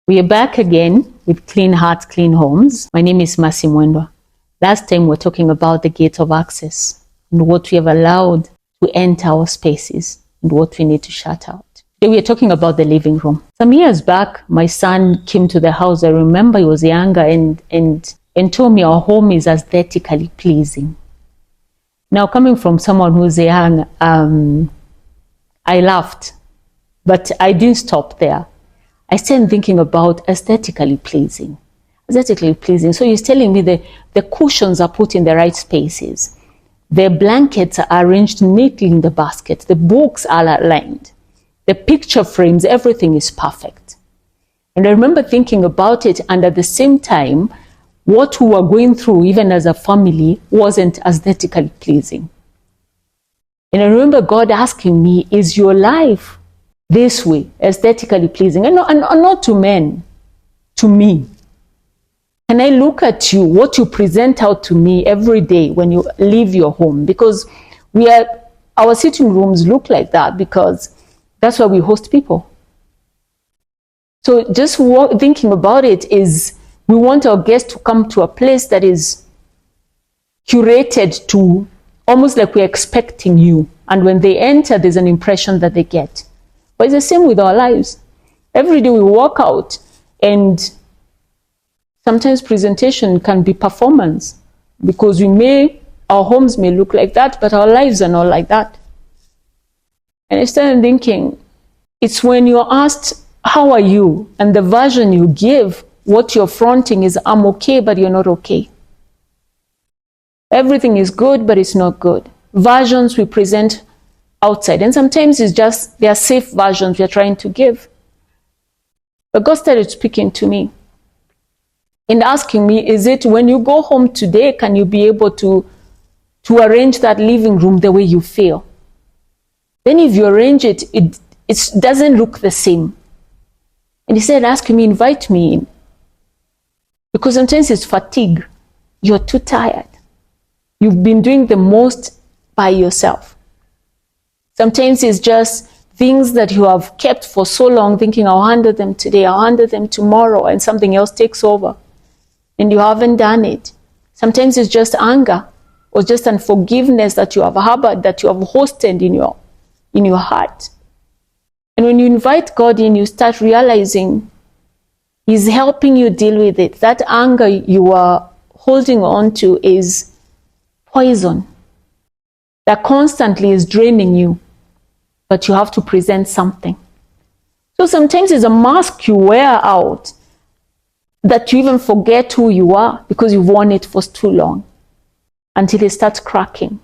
We are back again with Clean Hearts, Clean Homes. My name is Masi Mwendwa. Last time we're talking about the gate of access and what we have allowed to enter our spaces and what we need to shut out. Today we are talking about the living room. Some years back, my son came to the house. I remember he was younger and told me our home is aesthetically pleasing. Now, coming from someone who's young, I laughed, but I didn't stop there. I started thinking about aesthetically pleasing. Aesthetically pleasing. So he's telling me the cushions are put in the right spaces. The blankets are arranged neatly in the basket. The books are aligned. The picture frames, everything is perfect. And I remember thinking about it, and at the same time, what we were going through, even as a family, wasn't aesthetically pleasing. And I remember God asking me, is your life this way, aesthetically pleasing? And not to men, to me. Can I look at you, what you present out to me every day when you leave your home? Because our sitting rooms look like that because that's where we host people. So just thinking about it is, we want our guests to come to a place that is curated to almost like we're expecting you. And when they enter, there's an impression that they get. But it's the same with our lives. Every day we walk out, and sometimes presentation can be performance, because our homes may look like that, but our lives are not like that. And I started thinking, it's when you're asked, how are you? And the version you give, what you're fronting is, I'm okay, but you're not okay. Everything is good, but it's not good. Versions we present outside. And sometimes it's just, they are safe versions we are trying to give. But God started speaking to me and asking me, is it when you go home today, can you be able to arrange that living room the way you feel? Then if you arrange it, it doesn't look the same. And he said, asking me, invite me in. Because sometimes it's fatigue. You're too tired. You've been doing the most by yourself. Sometimes it's just things that you have kept for so long, thinking, I'll handle them today, I'll handle them tomorrow, and something else takes over. And you haven't done it. Sometimes it's just anger or just unforgiveness that you have harbored, that you have hosted in your heart. And when you invite God in, you start realizing He's helping you deal with it. That anger you are holding on to is poison that constantly is draining you, but you have to present something. So sometimes it's a mask you wear out that you even forget who you are because you've worn it for too long until it starts cracking.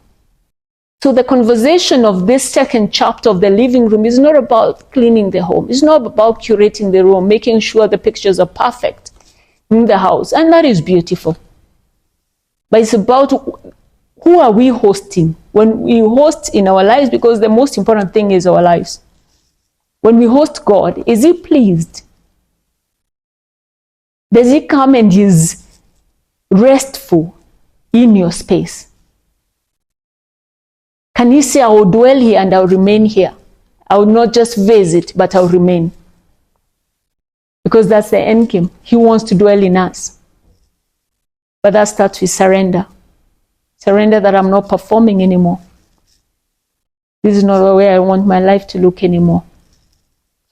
So the conversation of this second chapter of the living room is not about cleaning the home. It's not about curating the room, making sure the pictures are perfect in the house. And that is beautiful. But it's about, who are we hosting? When we host in our lives, because the most important thing is our lives. When we host God, is He pleased? Does He come and is restful in your space? Can He say, I will dwell here and I will remain here? I will not just visit, but I will remain. Because that's the end game. He wants to dwell in us. But that starts with surrender. Surrender that I'm not performing anymore. This is not the way I want my life to look anymore.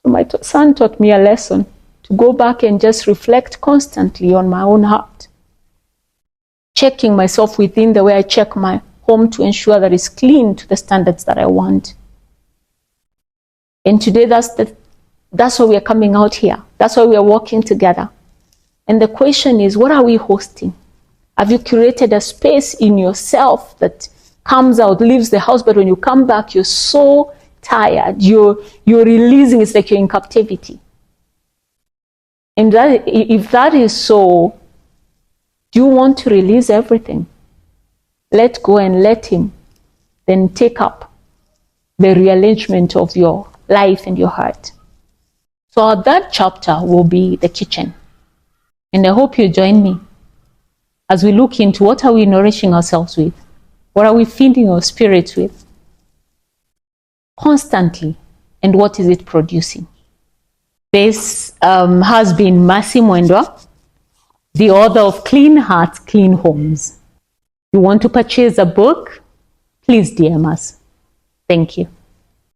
So my son taught me a lesson to go back and just reflect constantly on my own heart. Checking myself within the way I check my home to ensure that it's clean to the standards that I want. And today that's why we are coming out here. That's why we are walking together. And the question is, what are we hosting? Have you curated a space in yourself that comes out, leaves the house, but when you come back, you're so tired, you're releasing, it's like you're in captivity. And if that is so, do you want to release everything? Let go and let Him then take up the rearrangement of your life and your heart. So that chapter will be the kitchen. And I hope you join me as we look into, what are we nourishing ourselves with? What are we feeding our spirits with constantly? And what is it producing? This has been Mercy Mwendwa, the author of Clean Hearts, Clean Homes. If you want to purchase a book, please DM us. Thank you.